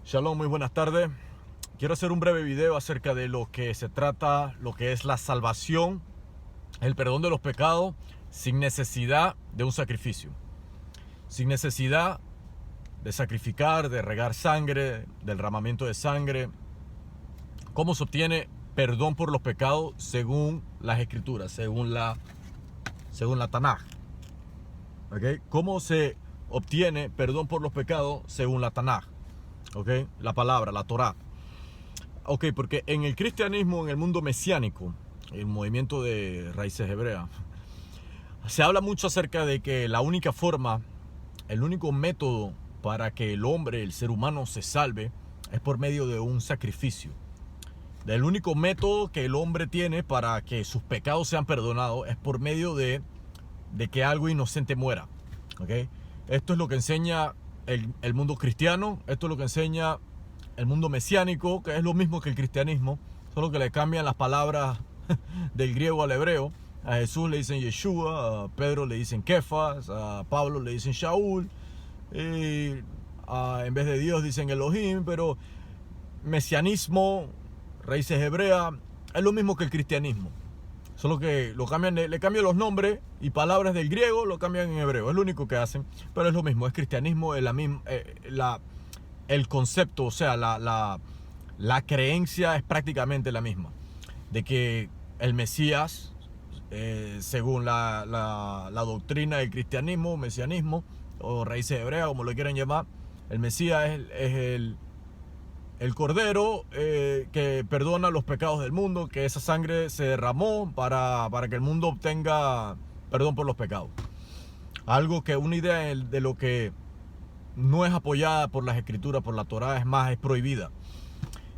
Shalom, muy buenas tardes. Quiero hacer un breve video acerca de lo que se trata, lo que es la salvación, el perdón de los pecados, sin necesidad de un sacrificio. Sin necesidad de sacrificar, de regar sangre, del derramamiento de sangre. ¿Cómo se obtiene perdón por los pecados según las escrituras, según la Tanaj? ¿Okay? ¿Cómo se obtiene perdón por los pecados según la Tanaj? ¿Okay? La palabra, la Torá. Ok, porque en el cristianismo, en el mundo mesiánico, el movimiento de raíces hebreas, se habla mucho acerca de que la única forma, el único método para que el hombre, el ser humano, se salve es por medio de un sacrificio. El único método que el hombre tiene para que sus pecados sean perdonados es por medio de que algo inocente muera. ¿Okay? Esto es lo que enseña el mundo cristiano, esto es lo que enseña el mundo mesiánico, que es lo mismo que el cristianismo, solo que le cambian las palabras del griego al hebreo. A Jesús le dicen Yeshua, a Pedro le dicen Kefas, a Pablo le dicen Shaul, y en vez de Dios dicen Elohim, pero mesianismo, raíces hebreas, es lo mismo que el cristianismo. Solo que lo cambian, le cambian los nombres y palabras del griego, lo cambian en hebreo. Es lo único que hacen, pero es lo mismo. Es cristianismo, es la misma, el concepto, o sea, la creencia es prácticamente la misma. De que el Mesías, según la doctrina del cristianismo, mesianismo, o raíces hebreas, como lo quieran llamar, el Mesías es el Cordero que perdona los pecados del mundo, que esa sangre se derramó para que el mundo obtenga perdón por los pecados. Algo que una idea de lo que no es apoyada por las escrituras, por la Torá, es prohibida.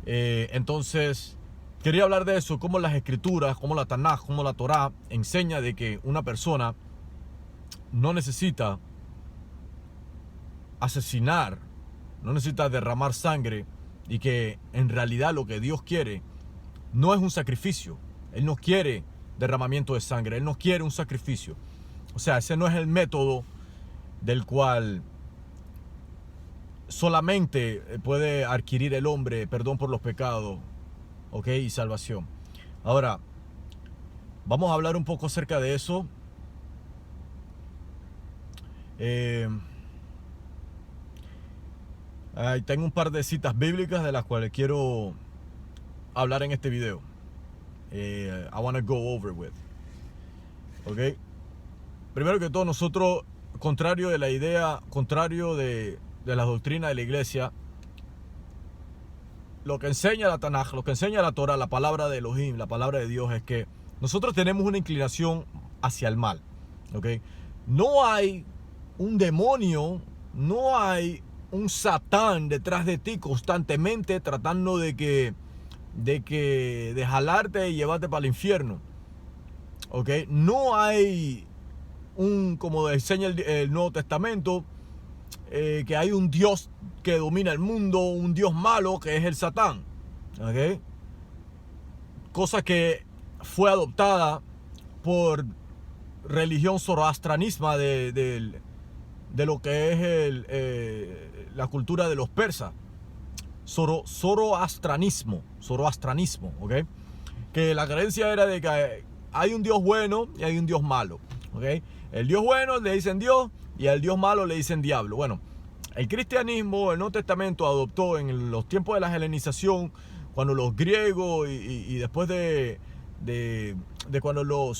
Entonces, quería hablar de eso, cómo las escrituras, cómo la Tanaj, cómo la Torá enseña de que una persona no necesita asesinar, no necesita derramar sangre, y que en realidad lo que Dios quiere no es un sacrificio. Él no quiere derramamiento de sangre, Él no quiere un sacrificio. O sea, ese no es el método del cual solamente puede adquirir el hombre perdón por los pecados, ¿ok? Y salvación. Ahora, vamos a hablar un poco acerca de eso. Tengo un par de citas bíblicas de las cuales quiero hablar en este video. I want to go over with. ¿Ok? Primero que todo, nosotros, contrario de la idea, contrario de la doctrina de la iglesia, lo que enseña la Tanaj, lo que enseña la Torah, la palabra de Elohim, la palabra de Dios, es que nosotros tenemos una inclinación hacia el mal. ¿Ok? No hay un demonio, no hay un satán detrás de ti constantemente tratando de jalarte y llevarte para el infierno. ¿Ok? No hay como enseña el Nuevo Testamento, que hay un Dios que domina el mundo, un Dios malo que es el Satán. ¿Ok? Cosa que fue adoptada por religión zoroastranismo de lo que es la cultura de los persas. Zoroastranismo, ¿ok? Que la creencia era de que hay un Dios bueno y hay un Dios malo, ¿ok? El Dios bueno le dicen Dios y al Dios malo le dicen diablo. Bueno, el cristianismo, el Nuevo Testamento adoptó en los tiempos de la helenización, cuando los griegos y después de cuando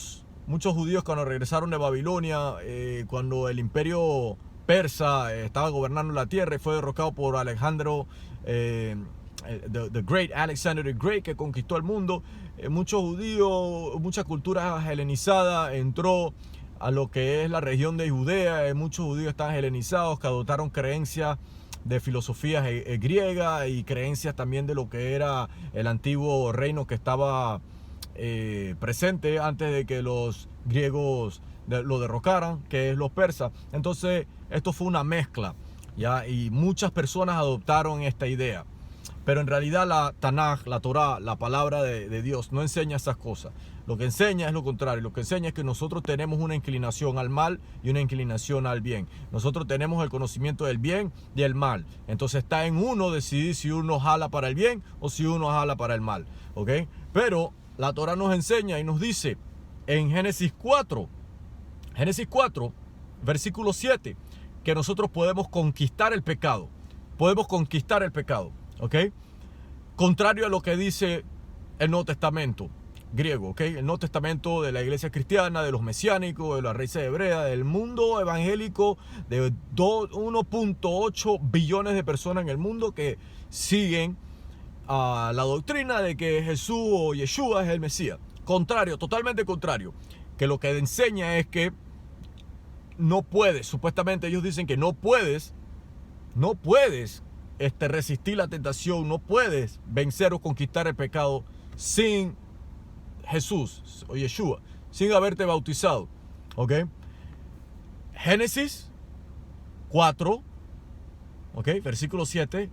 muchos judíos cuando regresaron de Babilonia, cuando el imperio persa estaba gobernando la tierra y fue derrocado por Alejandro, the Great, Alexander the Great, que conquistó el mundo. Muchos judíos, mucha cultura helenizada entró a lo que es la región de Judea. Muchos judíos están helenizados, que adoptaron creencias de filosofías griegas y creencias también de lo que era el antiguo reino que estaba presente antes de que los griegos lo derrocaran, que es los persas. Entonces esto fue una mezcla, ¿ya? Y muchas personas adoptaron esta idea. Pero en realidad la Tanaj, la Torá, la palabra de Dios, no enseña esas cosas. Lo que enseña es lo contrario. Lo que enseña es que nosotros tenemos una inclinación al mal y una inclinación al bien. Nosotros tenemos el conocimiento del bien y el mal. Entonces está en uno decidir si uno jala para el bien o si uno jala para el mal. ¿Ok? Pero la Torá nos enseña y nos dice en Génesis 4, versículo 7, que nosotros podemos conquistar el pecado. Podemos conquistar el pecado. ¿Ok? Contrario a lo que dice el Nuevo Testamento griego, ¿ok? El Nuevo Testamento de la iglesia cristiana, de los mesiánicos, de la raíces hebreas, del mundo evangélico, de 1.8 billones de personas en el mundo que siguen a la doctrina de que Jesús o Yeshua es el Mesías. Contrario, totalmente contrario. Que lo que enseña es que no puedes, supuestamente ellos dicen que no puedes resistir la tentación, no puedes vencer o conquistar el pecado sin Jesús o Yeshua, sin haberte bautizado. ¿Ok? Génesis 4, ¿ok? Versículo 7,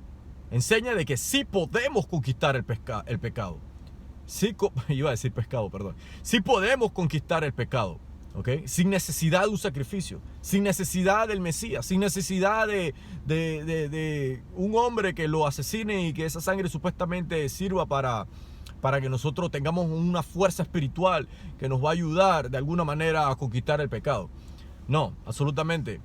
enseña de que sí podemos conquistar el pecado. Sí, iba a decir pescado, perdón. Sí podemos conquistar el pecado. ¿Okay? Sin necesidad de un sacrificio, sin necesidad del Mesías, sin necesidad de un hombre que lo asesine y que esa sangre supuestamente sirva para que nosotros tengamos una fuerza espiritual que nos va a ayudar de alguna manera a conquistar el pecado. No, absolutamente,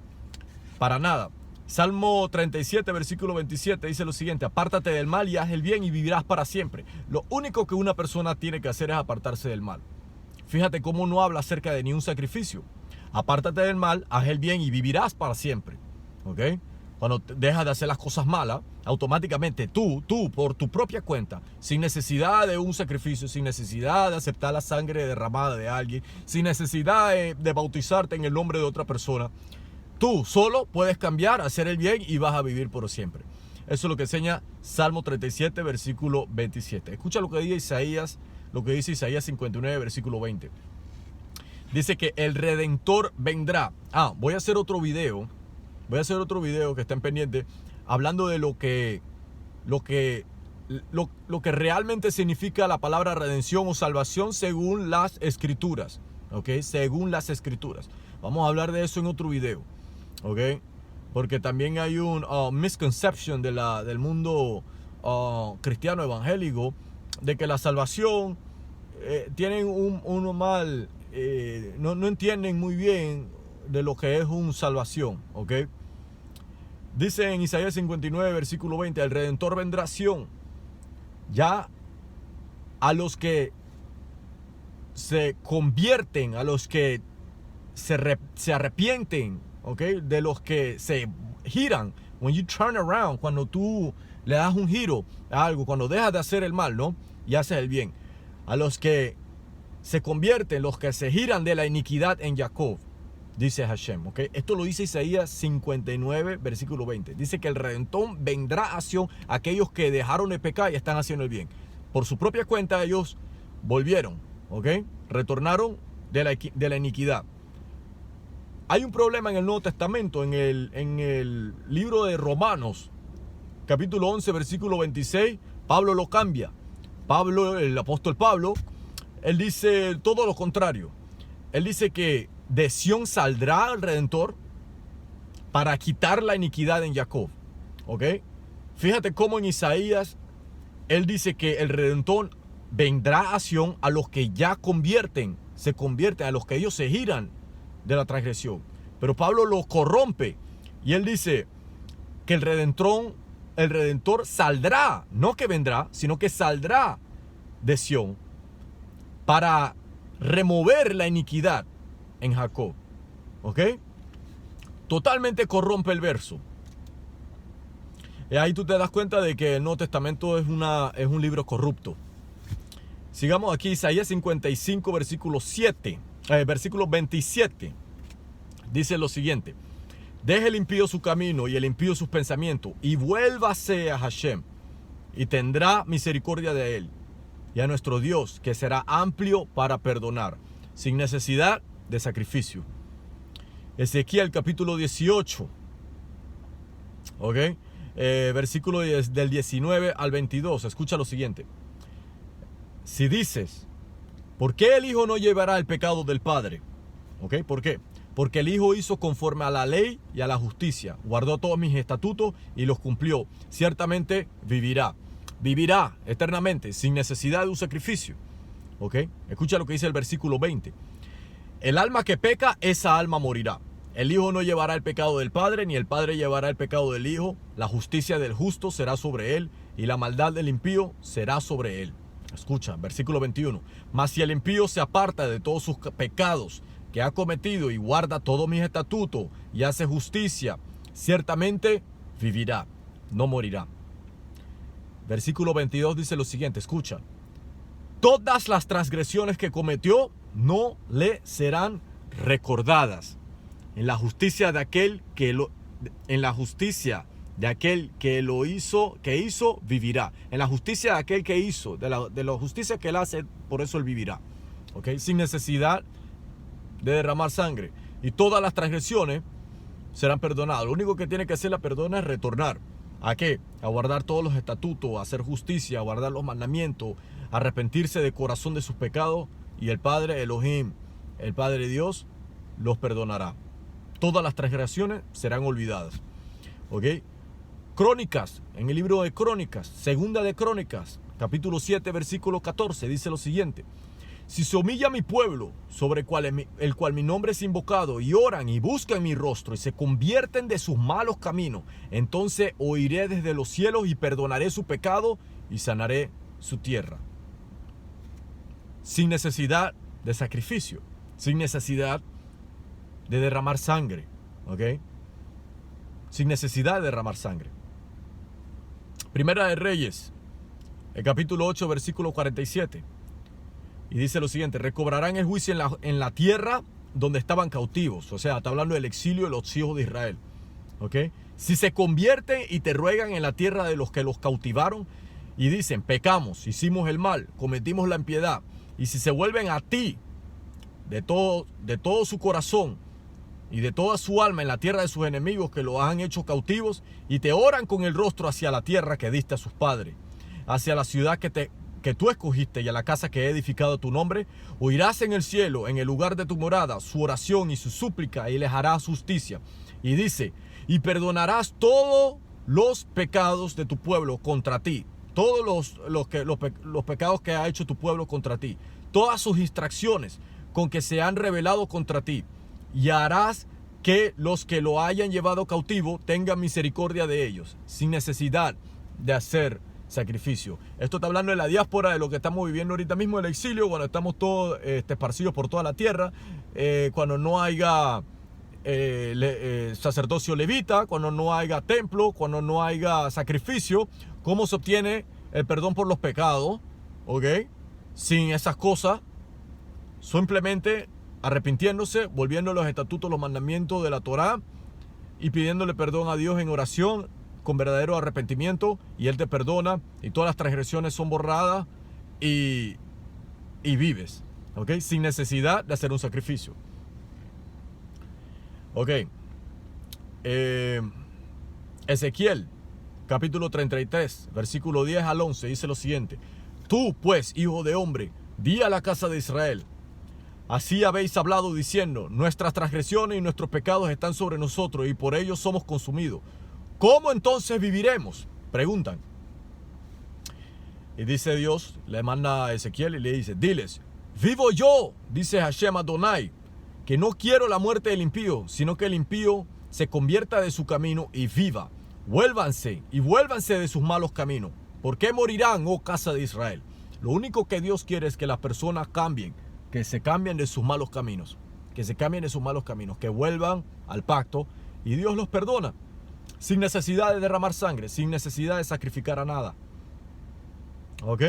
para nada. Salmo 37, versículo 27 dice lo siguiente: apártate del mal y haz el bien y vivirás para siempre. Lo único que una persona tiene que hacer es apartarse del mal. Fíjate cómo no habla acerca de ni un sacrificio. Apártate del mal, haz el bien y vivirás para siempre. ¿Ok? Cuando dejas de hacer las cosas malas, automáticamente tú, por tu propia cuenta, sin necesidad de un sacrificio, sin necesidad de aceptar la sangre derramada de alguien, sin necesidad de bautizarte en el nombre de otra persona, tú solo puedes cambiar, hacer el bien y vas a vivir por siempre. Eso es lo que enseña Salmo 37, versículo 27. Escucha lo que dice Isaías. Lo que dice Isaías 59, versículo 20. Dice que el Redentor vendrá. Voy a hacer otro video. Que estén pendientes. Hablando de lo que realmente significa la palabra redención o salvación según las escrituras. ¿Ok? Según las escrituras. Vamos a hablar de eso en otro video. ¿Ok? Porque también hay un misconception del mundo cristiano evangélico de que la salvación tienen uno mal, no entienden muy bien de lo que es una salvación, ¿ok? Dice en Isaías 59, versículo 20, el Redentor vendrá a Sión, ya a los que se convierten, a los que se arrepienten, ¿ok? De los que se giran, when you turn around, cuando tú le das un giro a algo, cuando dejas de hacer el mal, ¿no? Y haces el bien. A los que se convierten, los que se giran de la iniquidad en Jacob, dice Hashem, ¿ok? Esto lo dice Isaías 59, versículo 20. Dice que el Redentor vendrá a Sión, aquellos que dejaron de pecar y están haciendo el bien. Por su propia cuenta ellos volvieron, ¿ok? Retornaron de la iniquidad. Hay un problema en el Nuevo Testamento, en el libro de Romanos, capítulo 11, versículo 26, Pablo lo cambia. El apóstol Pablo, él dice todo lo contrario. Él dice que de Sión saldrá el Redentor para quitar la iniquidad en Jacob. ¿Ok? Fíjate cómo en Isaías él dice que el Redentor vendrá a Sión a los que ya se convierten, a los que ellos se giran de la transgresión. Pero Pablo lo corrompe y él dice que el Redentor saldrá, no que vendrá, sino que saldrá de Sión para remover la iniquidad en Jacob. ¿Ok? Totalmente corrompe el verso. Y ahí tú te das cuenta de que el Nuevo Testamento es un libro corrupto. Sigamos aquí, Isaías 55, versículo 27. Dice lo siguiente: deje el impío su camino y el impío sus pensamientos, y vuélvase a Hashem, y tendrá misericordia de él, y a nuestro Dios, que será amplio para perdonar, sin necesidad de sacrificio. Ezequiel capítulo 18. ¿Ok? versículo del 19 al 22. Escucha lo siguiente. Si dices, ¿por qué el Hijo no llevará el pecado del Padre? ¿Ok? ¿Por qué? Porque el Hijo hizo conforme a la ley y a la justicia. Guardó todos mis estatutos y los cumplió. Ciertamente vivirá. Vivirá eternamente sin necesidad de un sacrificio. ¿Ok? Escucha lo que dice el versículo 20. El alma que peca, esa alma morirá. El Hijo no llevará el pecado del Padre, ni el Padre llevará el pecado del Hijo. La justicia del justo será sobre él, y la maldad del impío será sobre él. Escucha, versículo 21. Mas si el impío se aparta de todos sus pecados que ha cometido y guarda todos mis estatutos y hace justicia, ciertamente vivirá, no morirá. Versículo 22 dice lo siguiente, escucha. Todas las transgresiones que cometió no le serán recordadas. En la justicia de aquel que lo hizo, vivirá. En la justicia de aquel que hizo, de la justicia que él hace, por eso él vivirá. ¿Ok? Sin necesidad de derramar sangre. Y todas las transgresiones serán perdonadas. Lo único que tiene que hacer la persona es retornar. ¿A qué? A guardar todos los estatutos, a hacer justicia, a guardar los mandamientos, a arrepentirse de corazón de sus pecados. Y el Padre Elohim, el Padre Dios, los perdonará. Todas las transgresiones serán olvidadas. ¿Ok? Crónicas, en el libro de Crónicas, segunda de Crónicas, capítulo 7, versículo 14, dice lo siguiente. Si se humilla mi pueblo, sobre el cual mi nombre es invocado, y oran y buscan mi rostro, y se convierten de sus malos caminos, entonces oiré desde los cielos y perdonaré su pecado y sanaré su tierra. Sin necesidad de sacrificio, sin necesidad de derramar sangre, ¿ok? Sin necesidad de derramar sangre. Primera de Reyes, el capítulo 8, versículo 47. Y dice lo siguiente, recobrarán el juicio en la tierra donde estaban cautivos. O sea, está hablando del exilio de los hijos de Israel. ¿Ok? Si se convierten y te ruegan en la tierra de los que los cautivaron y dicen, pecamos, hicimos el mal, cometimos la impiedad. Y si se vuelven a ti de todo su corazón y de toda su alma en la tierra de sus enemigos que los han hecho cautivos y te oran con el rostro hacia la tierra que diste a sus padres, hacia la ciudad que tú escogiste y a la casa que he edificado tu nombre, oirás en el cielo, en el lugar de tu morada, su oración y su súplica y les harás justicia. Y dice, y perdonarás todos los pecados de tu pueblo contra ti, todos los pecados que ha hecho tu pueblo contra ti, todas sus distracciones con que se han rebelado contra ti, y harás que los que lo hayan llevado cautivo tengan misericordia de ellos, sin necesidad de hacer sacrificio. Esto está hablando de la diáspora, de lo que estamos viviendo ahorita mismo, el exilio, cuando estamos todos esparcidos por toda la tierra, cuando no haya sacerdocio levita, cuando no haya templo, cuando no haya sacrificio. ¿Cómo se obtiene el perdón por los pecados? ¿Ok? Sin esas cosas, simplemente arrepintiéndose, volviendo a los estatutos, los mandamientos de la Torá y pidiéndole perdón a Dios en oración con verdadero arrepentimiento, y Él te perdona y todas las transgresiones son borradas y vives, ¿ok? Sin necesidad de hacer un sacrificio. Ok. Ezequiel, capítulo 33, versículo 10 al 11, dice lo siguiente. Tú, pues, hijo de hombre, di a la casa de Israel, así habéis hablado diciendo, nuestras transgresiones y nuestros pecados están sobre nosotros y por ellos somos consumidos. ¿Cómo entonces viviremos? Preguntan. Y dice Dios, le manda a Ezequiel y le dice, diles, vivo yo, dice Hashem Adonai, que no quiero la muerte del impío, sino que el impío se convierta de su camino y viva. Vuélvanse de sus malos caminos. ¿Por qué morirán, oh casa de Israel? Lo único que Dios quiere es que las personas cambien, que se cambien de sus malos caminos, que vuelvan al pacto y Dios los perdona. Sin necesidad de derramar sangre, sin necesidad de sacrificar a nada. ¿Ok?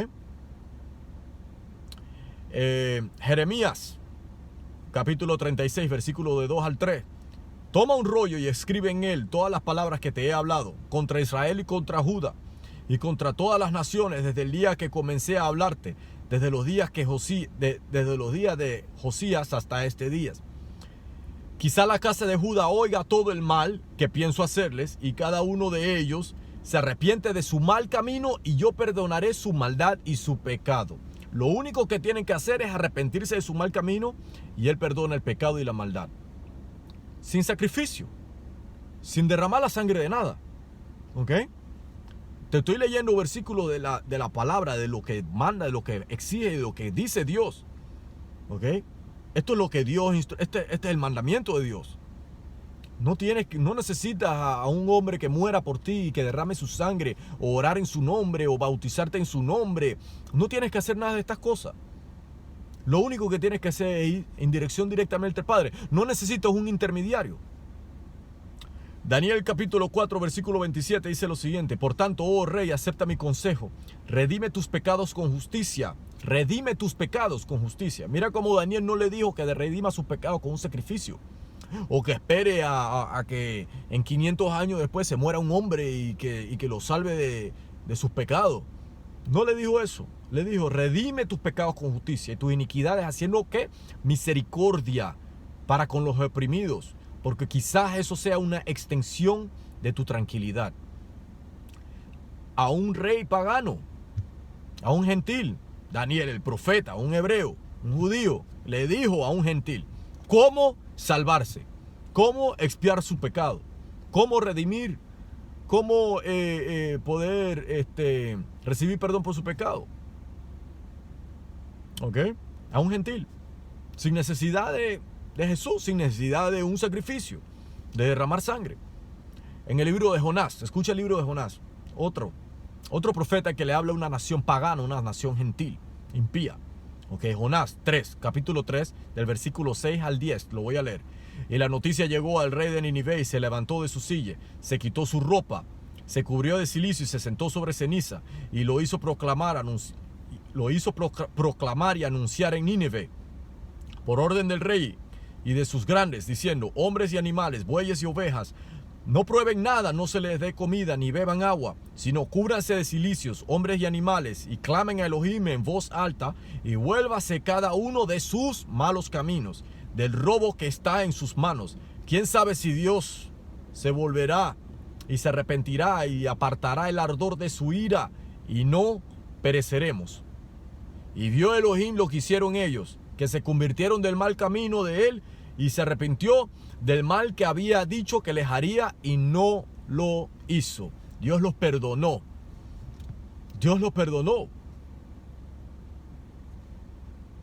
Jeremías, capítulo 36, versículo de 2 al 3. Toma un rollo y escribe en él todas las palabras que te he hablado contra Israel y contra Judá y contra todas las naciones desde el día que comencé a hablarte, desde los días de Josías hasta este día. Quizá la casa de Judá oiga todo el mal que pienso hacerles y cada uno de ellos se arrepiente de su mal camino y yo perdonaré su maldad y su pecado. Lo único que tienen que hacer es arrepentirse de su mal camino y Él perdona el pecado y la maldad. Sin sacrificio, sin derramar la sangre de nada. ¿Ok? Te estoy leyendo versículos de la palabra, de lo que manda, de lo que exige, de lo que dice Dios. ¿Ok? Esto es lo que Dios, este es el mandamiento de Dios. No necesitas a un hombre que muera por ti y que derrame su sangre, o orar en su nombre, o bautizarte en su nombre. No tienes que hacer nada de estas cosas. Lo único que tienes que hacer es ir en dirección directamente al Padre. No necesitas un intermediario. Daniel capítulo 4 versículo 27 dice lo siguiente: por tanto, oh rey, acepta mi consejo, redime tus pecados con justicia. Redime tus pecados con justicia. Mira cómo Daniel no le dijo que redima sus pecados con un sacrificio, o que espere a que en 500 años después se muera un hombre y que lo salve de sus pecados. No le dijo eso. Le dijo: redime tus pecados con justicia y tus iniquidades haciendo ¿qué? Misericordia para con los oprimidos, porque quizás eso sea una extensión de tu tranquilidad. A un rey pagano, a un gentil, Daniel el profeta, un hebreo, un judío, le dijo a un gentil cómo salvarse, cómo expiar su pecado, cómo redimir, cómo poder recibir perdón por su pecado. ¿Ok? A un gentil, sin necesidad de Jesús, sin necesidad de un sacrificio, de derramar sangre. En el libro de Jonás, escucha el libro de Jonás, otro profeta que le habla a una nación pagana, una nación gentil, impía. Ok, Jonás 3, capítulo 3, del versículo 6 al 10, lo voy a leer. Y la noticia llegó al rey de Nínive y se levantó de su silla, se quitó su ropa, se cubrió de cilicio y se sentó sobre ceniza y lo hizo proclamar y anunciar en Nínive, por orden del rey y de sus grandes, diciendo: hombres y animales, bueyes y ovejas, no prueben nada, no se les dé comida ni beban agua, sino cúbranse de cilicios, hombres y animales, y clamen a Elohim en voz alta, y vuélvase cada uno de sus malos caminos, del robo que está en sus manos. ¿Quién sabe si Dios se volverá y se arrepentirá y apartará el ardor de su ira, y no pereceremos? Y vio Elohim lo que hicieron ellos, que se convirtieron del mal camino de él, y se arrepintió del mal que había dicho que les haría, y no lo hizo. Dios los perdonó. Dios los perdonó.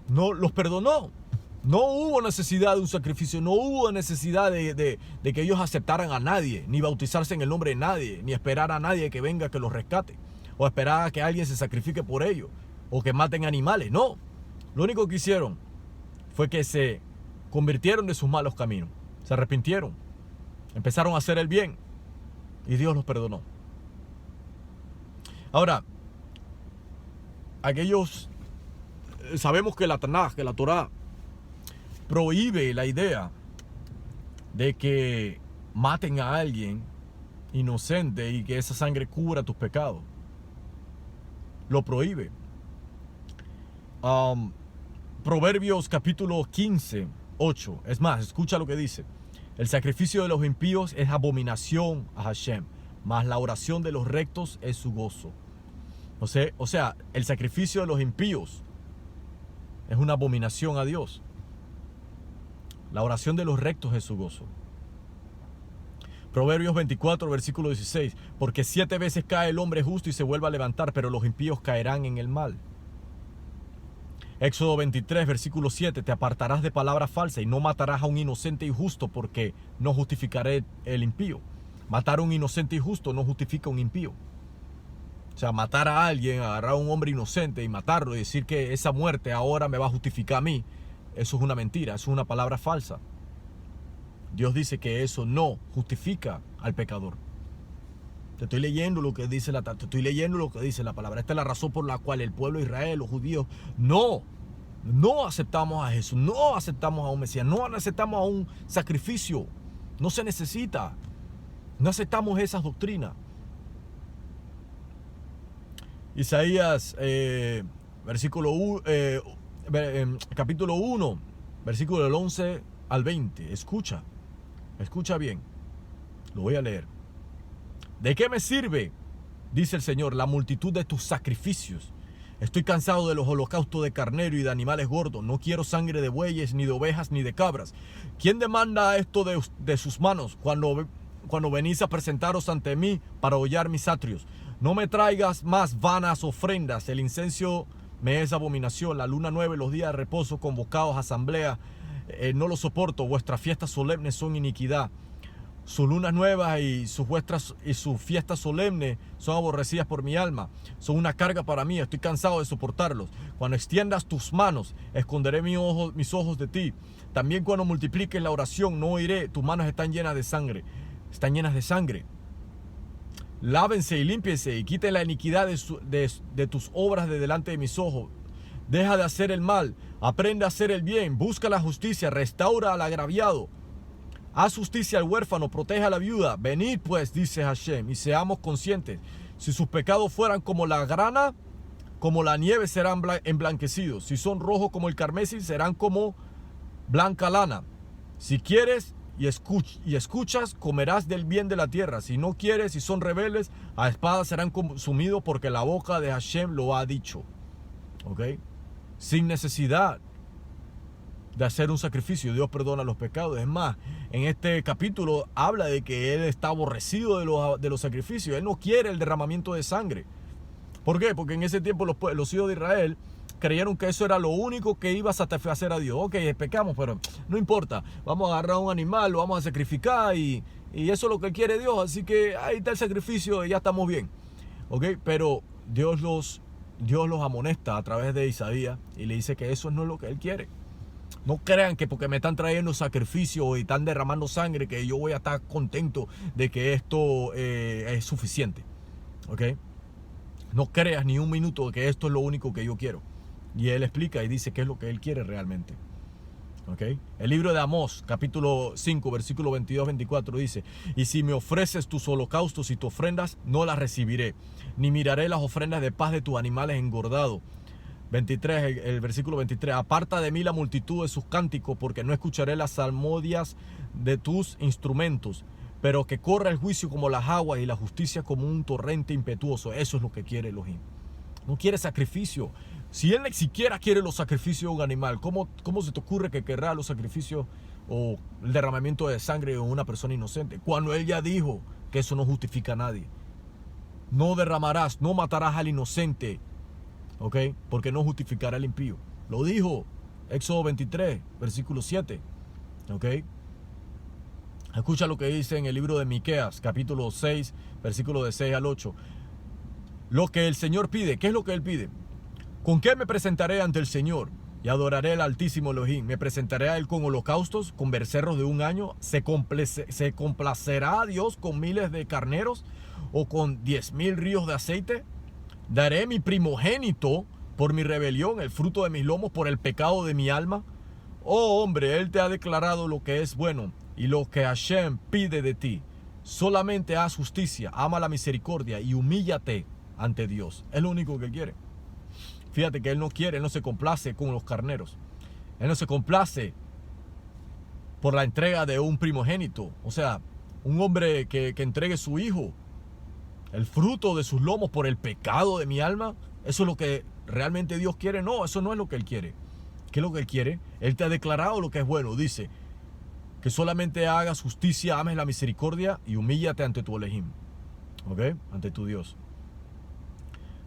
No los perdonó. No hubo necesidad de un sacrificio, no hubo necesidad de que ellos aceptaran a nadie, ni bautizarse en el nombre de nadie, ni esperar a nadie que venga que los rescate, o esperar a que alguien se sacrifique por ellos, o que maten animales. No, lo único que hicieron fue que se convirtieron de sus malos caminos, se arrepintieron, empezaron a hacer el bien, y Dios los perdonó. Ahora, sabemos que la Tanaj, que la Torah, prohíbe la idea de que maten a alguien inocente y que esa sangre cubra tus pecados. Lo prohíbe. Proverbios capítulo 15, 8. Es más, escucha lo que dice: el sacrificio de los impíos es abominación a Hashem, mas la oración de los rectos es su gozo. O sea, el sacrificio de los impíos es una abominación a Dios. La oración de los rectos es su gozo. Proverbios 24, versículo 16. Porque 7 veces cae el hombre justo y se vuelve a levantar, pero los impíos caerán en el mal. Éxodo 23, versículo 7. Te apartarás de palabra falsa y no matarás a un inocente y justo, porque no justificaré el impío. Matar a un inocente y justo no justifica un impío. O sea, matar a alguien, agarrar a un hombre inocente y matarlo y decir que esa muerte ahora me va a justificar a mí, eso es una mentira, eso es una palabra falsa. Dios dice que eso no justifica al pecador. Te estoy leyendo lo que dice la palabra. Esta es la razón por la cual el pueblo de Israel, los judíos, no aceptamos a Jesús, no aceptamos a un Mesías, no aceptamos a un sacrificio. No se necesita. No aceptamos esas doctrinas. Isaías, capítulo 1, versículo del 11 al 20. Escucha bien. Lo voy a leer. ¿De qué me sirve dice el Señor, la multitud de tus sacrificios. Estoy cansado de los holocaustos de carnero y de animales gordos. No quiero sangre de bueyes, ni de ovejas, ni de cabras. ¿Quién demanda esto de sus manos cuando venís a presentaros ante mí para hollar mis atrios? No me traigas más vanas ofrendas. El incenso me es abominación. La luna nueva y los días de reposo convocados a asamblea, no lo soporto. Vuestras fiestas solemnes son iniquidad. Sus lunas nuevas y sus fiestas solemnes son aborrecidas por mi alma. Son una carga para mí. Estoy cansado de soportarlos. Cuando extiendas tus manos, esconderé mis ojos de ti. También cuando multipliques la oración, no oiré. Tus manos están llenas de sangre. Están llenas de sangre. Lávense y límpiense y quiten la iniquidad de tus obras de delante de mis ojos. Deja de hacer el mal. Aprende a hacer el bien. Busca la justicia. Restaura al agraviado. Haz justicia al huérfano, protege a la viuda. Venid pues, dice Hashem, y seamos conscientes. Si sus pecados fueran como la grana, como la nieve serán emblanquecidos. Si son rojos como el carmesí, serán como blanca lana. Si quieres y escuchas, comerás del bien de la tierra. Si no quieres y son rebeldes, a espada serán consumidos, porque la boca de Hashem lo ha dicho. ¿Ok? Sin necesidad de hacer un sacrificio, Dios perdona los pecados. Es más, en este capítulo habla de que Él está aborrecido de los sacrificios. Él no quiere el derramamiento de sangre. ¿Por qué? Porque en ese tiempo los hijos de Israel creyeron que eso era lo único que iba a satisfacer a Dios. Ok, pecamos, pero no importa. Vamos a agarrar un animal, lo vamos a sacrificar y eso es lo que quiere Dios. Así que ahí está el sacrificio y ya estamos bien. Ok, pero Dios los amonesta a través de Isaías y le dice que eso no es lo que Él quiere. No crean que porque me están trayendo sacrificio y están derramando sangre, que yo voy a estar contento de que esto es suficiente. ¿Ok? No creas ni un minuto que esto es lo único que yo quiero. Y Él explica y dice qué es lo que Él quiere realmente. ¿Ok? El libro de Amós, capítulo 5, versículo 22-24 dice: y si me ofreces tus holocaustos y tus ofrendas, no las recibiré, ni miraré las ofrendas de paz de tus animales engordados. 23, el versículo 23, aparta de mí la multitud de sus cánticos, porque no escucharé las salmodias de tus instrumentos, pero que corra el juicio como las aguas y la justicia como un torrente impetuoso. Eso es lo que quiere Elohim. No quiere sacrificio. Si Él ni siquiera quiere los sacrificios de un animal, ¿cómo se te ocurre que querrá los sacrificios o el derramamiento de sangre de una persona inocente? Cuando Él ya dijo que eso no justifica a nadie. No derramarás, no matarás al inocente. ¿Ok? Porque no justificará al impío. Lo dijo Éxodo 23, versículo 7. ¿Ok? Escucha lo que dice en el libro de Miqueas, capítulo 6, versículo de 6 al 8. Lo que el Señor pide, ¿qué es lo que Él pide? ¿Con qué me presentaré ante el Señor? Y adoraré al Altísimo Elohim. ¿Me presentaré a Él con holocaustos, con becerros de un año? ¿Se complacerá a Dios con miles de carneros o con 10,000 ríos de aceite? ¿Daré mi primogénito por mi rebelión, el fruto de mis lomos por el pecado de mi alma? Oh hombre, Él te ha declarado lo que es bueno y lo que Hashem pide de ti. Solamente haz justicia, ama la misericordia y humíllate ante Dios. Es lo único que Él quiere. Fíjate que Él no se complace con los carneros. Él no se complace por la entrega de un primogénito. O sea, un hombre que entregue su hijo, el fruto de sus lomos por el pecado de mi alma. ¿Eso es lo que realmente Dios quiere? No, eso no es lo que Él quiere. ¿Qué es lo que Él quiere? Él te ha declarado lo que es bueno. Dice que solamente hagas justicia, ames la misericordia y humíllate ante tu Elohim. ¿Ok? Ante tu Dios.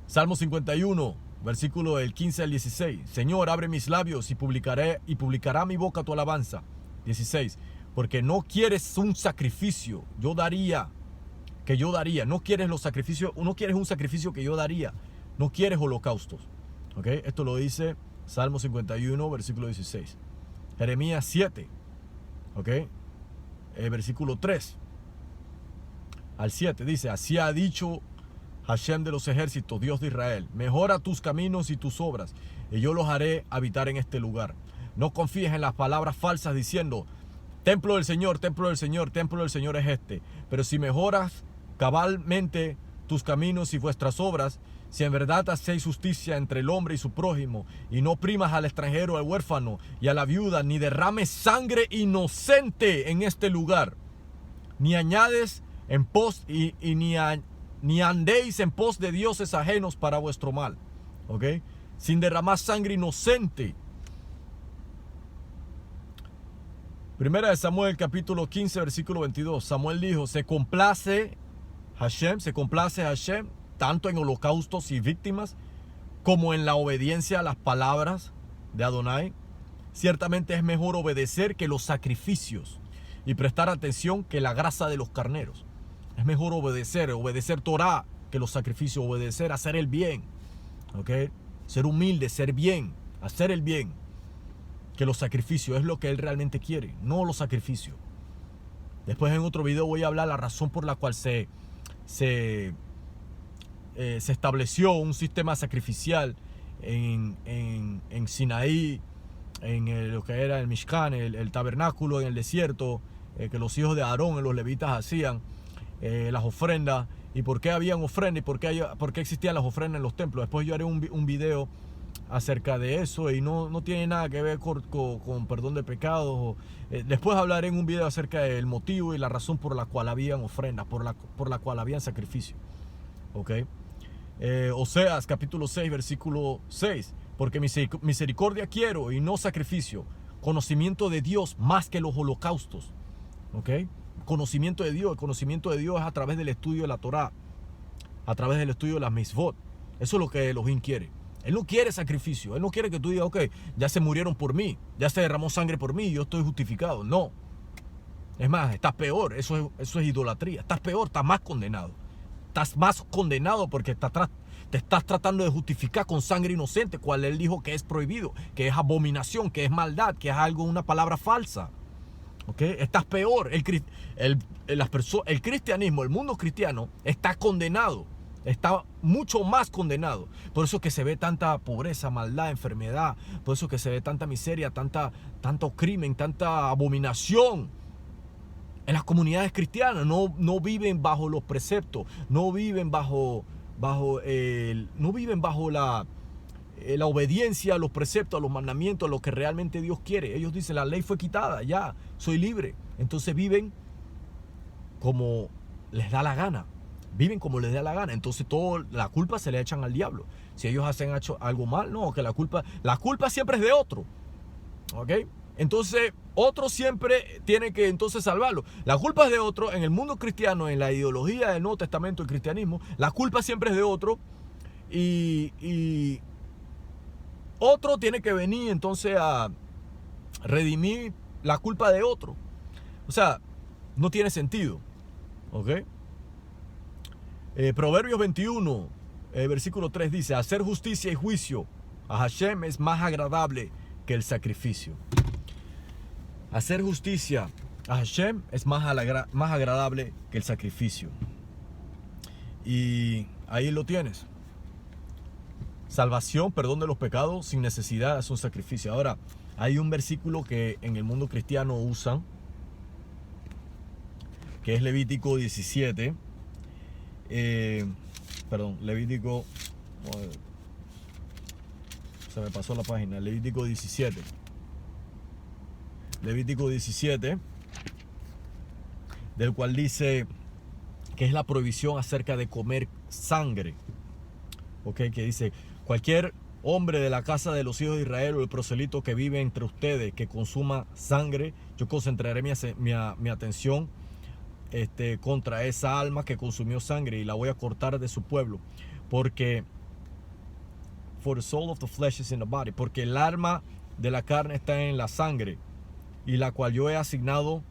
Salmo 51, versículo del 15 al 16. Señor, abre mis labios y publicará mi boca tu alabanza. 16. Porque no quieres un sacrificio, que yo daría. No quieres los sacrificios, no quieres un sacrificio que yo daría. No quieres holocaustos. ¿Ok? Esto lo dice Salmo 51, versículo 16. Jeremías 7. ¿Ok? Versículo 3 al 7 dice: así ha dicho Hashem de los ejércitos, Dios de Israel: mejora tus caminos y tus obras, y yo los haré habitar en este lugar. No confíes en las palabras falsas diciendo: templo del Señor, templo del Señor, templo del Señor es este. Pero si mejoras cabalmente tus caminos y vuestras obras, si en verdad hacéis justicia entre el hombre y su prójimo, y no primas al extranjero, al huérfano y a la viuda, ni derrames sangre inocente en este lugar, ni añades en pos y ni ni andéis en pos de dioses ajenos para vuestro mal. ¿Ok? Sin derramar sangre inocente. Primera de Samuel, capítulo 15, versículo 22. Samuel dijo, se complace Hashem, tanto en holocaustos y víctimas, como en la obediencia a las palabras de Adonai. Ciertamente es mejor obedecer que los sacrificios y prestar atención que la grasa de los carneros. Es mejor obedecer Torah que los sacrificios, obedecer, hacer el bien. ¿Ok? Ser humilde, ser bien, hacer el bien, que los sacrificios. Es lo que él realmente quiere, no los sacrificios. Después en otro video voy a hablar la razón por la cual se estableció un sistema sacrificial en Sinaí, en lo que era el Mishkan, el tabernáculo en el desierto, que los hijos de Aarón, los levitas, hacían las ofrendas, y por qué habían ofrendas, y por qué existían las ofrendas en los templos. Después yo haré un video acerca de eso, y no tiene nada que ver con perdón de pecados. Después hablaré en un video acerca del motivo y la razón por la cual habían ofrendas, por la cual habían sacrificio. ¿Ok? Oseas capítulo 6, versículo 6. Porque misericordia quiero y no sacrificio, conocimiento de Dios más que los holocaustos. ¿Ok? Conocimiento de Dios. El conocimiento de Dios es a través del estudio de la Torah, a través del estudio de las mitzvot. Eso es lo que Elohim quiere. Él no quiere sacrificio. Él no quiere que tú digas, ok, ya se murieron por mí, ya se derramó sangre por mí, yo estoy justificado. No. Es más, estás peor. Eso es idolatría. Estás peor, estás más condenado. Estás más condenado porque te estás tratando de justificar con sangre inocente, cual él dijo que es prohibido, que es abominación, que es maldad, que es una palabra falsa. ¿Ok? Estás peor. El cristianismo, el mundo cristiano está condenado. Está mucho más condenado. Por eso que se ve tanta pobreza, maldad, enfermedad. Por eso que se ve tanta miseria, tanto crimen, tanta abominación. En las comunidades cristianas no viven bajo los preceptos, no viven bajo la obediencia a los preceptos, a los mandamientos, a lo que realmente Dios quiere. Ellos dicen, la ley fue quitada, ya, soy libre. Entonces viven como les da la gana. Viven como les da la gana. Entonces la culpa se le echan al diablo. Si ellos hacen algo mal, no, que la culpa siempre es de otro. ¿Ok? Entonces, otro siempre tiene que entonces salvarlo. La culpa es de otro. En el mundo cristiano, en la ideología del Nuevo Testamento, el cristianismo, la culpa siempre es de otro. Y otro tiene que venir entonces a redimir la culpa de otro. O sea, no tiene sentido. ¿Ok? Proverbios 21, versículo 3 dice, hacer justicia y juicio a Hashem es más agradable que el sacrificio. Hacer justicia a Hashem es más agradable que el sacrificio. Y ahí lo tienes. Salvación, perdón de los pecados, sin necesidad de un sacrificio. Ahora, hay un versículo que en el mundo cristiano usan, que es Levítico 17. Levítico... se me pasó la página. Levítico 17. Levítico 17, del cual dice que es la prohibición acerca de comer sangre. ¿Ok? Que dice, cualquier hombre de la casa de los hijos de Israel o el proselito que vive entre ustedes que consuma sangre, yo concentraré mi atención contra esa alma que consumió sangre y la voy a cortar de su pueblo, porque for the soul of the flesh is in the body, porque el alma de la carne está en la sangre, y la cual yo he asignado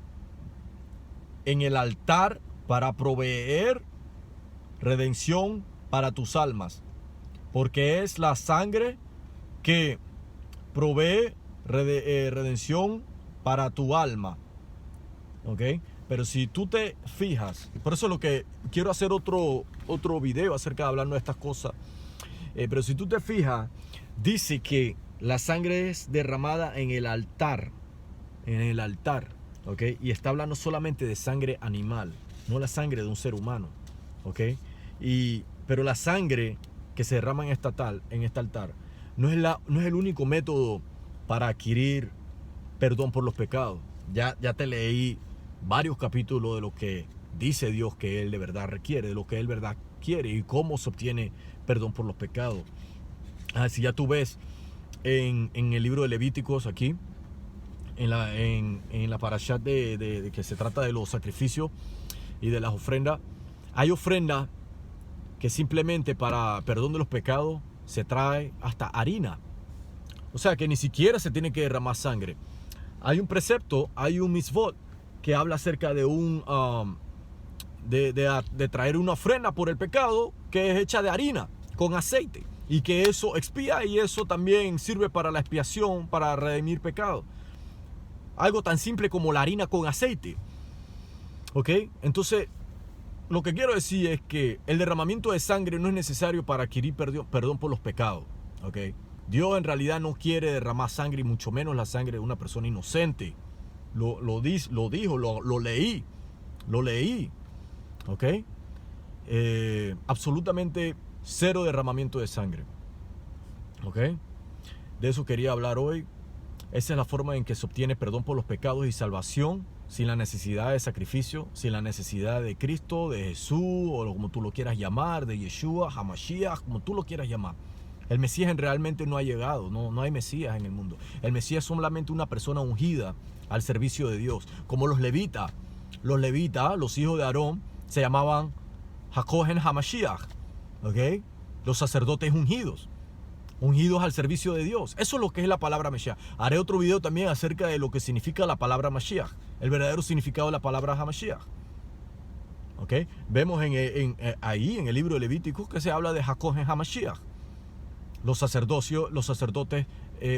en el altar para proveer redención para tus almas, porque es la sangre que provee redención para tu alma. ¿Ok? Pero si tú te fijas, por eso es lo que quiero hacer otro video acerca de hablando de estas cosas. Pero si tú te fijas, dice que la sangre es derramada en el altar. ¿Ok? Y está hablando solamente de sangre animal, no la sangre de un ser humano. ¿Ok? Pero la sangre que se derrama en este altar no es el único método para adquirir perdón por los pecados. Ya te leí varios capítulos de lo que dice Dios que Él de verdad requiere, de lo que Él de verdad quiere y cómo se obtiene perdón por los pecados. Si ya tú ves en el libro de Levíticos aquí, en la parashat de que se trata de los sacrificios y de las ofrendas, hay ofrendas que simplemente para perdón de los pecados se trae hasta harina. O sea que ni siquiera se tiene que derramar sangre. Hay un precepto, hay un mitzvot que habla acerca de de traer una ofrenda por el pecado que es hecha de harina con aceite, y que eso expía y eso también sirve para la expiación, para redimir pecado. Algo tan simple como la harina con aceite. ¿Ok? Entonces, lo que quiero decir es que el derramamiento de sangre no es necesario para adquirir perdón por los pecados. ¿Ok? Dios en realidad no quiere derramar sangre, y mucho menos la sangre de una persona inocente. Lo dijo, lo leí. ¿Ok? Absolutamente cero derramamiento de sangre. ¿Ok? De eso quería hablar hoy. Esa es la forma en que se obtiene perdón por los pecados y salvación, sin la necesidad de sacrificio, sin la necesidad de Cristo, de Jesús, o como tú lo quieras llamar, de Yeshua, Hamashiach, como tú lo quieras llamar. El Mesías realmente no ha llegado, no hay Mesías en el mundo. El Mesías es solamente una persona ungida al servicio de Dios, como los levitas. Los levitas, los hijos de Aarón, se llamaban Hakohen Hamashiach, ¿ok? Los sacerdotes ungidos al servicio de Dios. Eso es lo que es la palabra Mashiach. Haré otro video también acerca de lo que significa la palabra Mashiach, el verdadero significado de la palabra Hamashiach. ¿Ok? Vemos ahí en el libro de Levíticos que se habla de Hakohen Hamashiach, los sacerdotes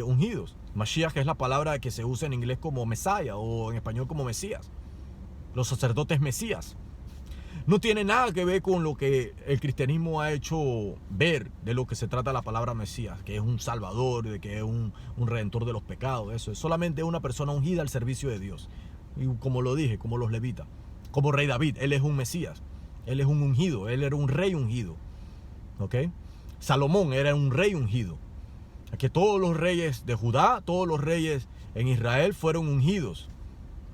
ungidos. Mashiach es la palabra que se usa en inglés como Mesías, o en español como Mesías. Los sacerdotes Mesías. No tiene nada que ver con lo que el cristianismo ha hecho ver de lo que se trata la palabra Mesías, que es un salvador, de que es un redentor de los pecados. Eso es solamente una persona ungida al servicio de Dios. Y como lo dije, como los levitas, como rey David, él es un Mesías, él es un ungido, él era un rey ungido. ¿Ok? Salomón era un rey ungido. Aquí todos los reyes de Judá, todos los reyes en Israel fueron ungidos.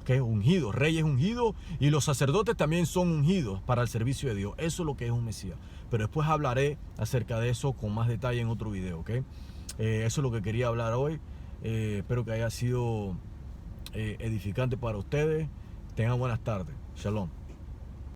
Que es ungido, reyes ungidos, y los sacerdotes también son ungidos para el servicio de Dios. Eso es lo que es un Mesías. Pero después hablaré acerca de eso con más detalle en otro video, ¿ok? Eso es lo que quería hablar hoy. Espero que haya sido edificante para ustedes. Tengan buenas tardes. Shalom.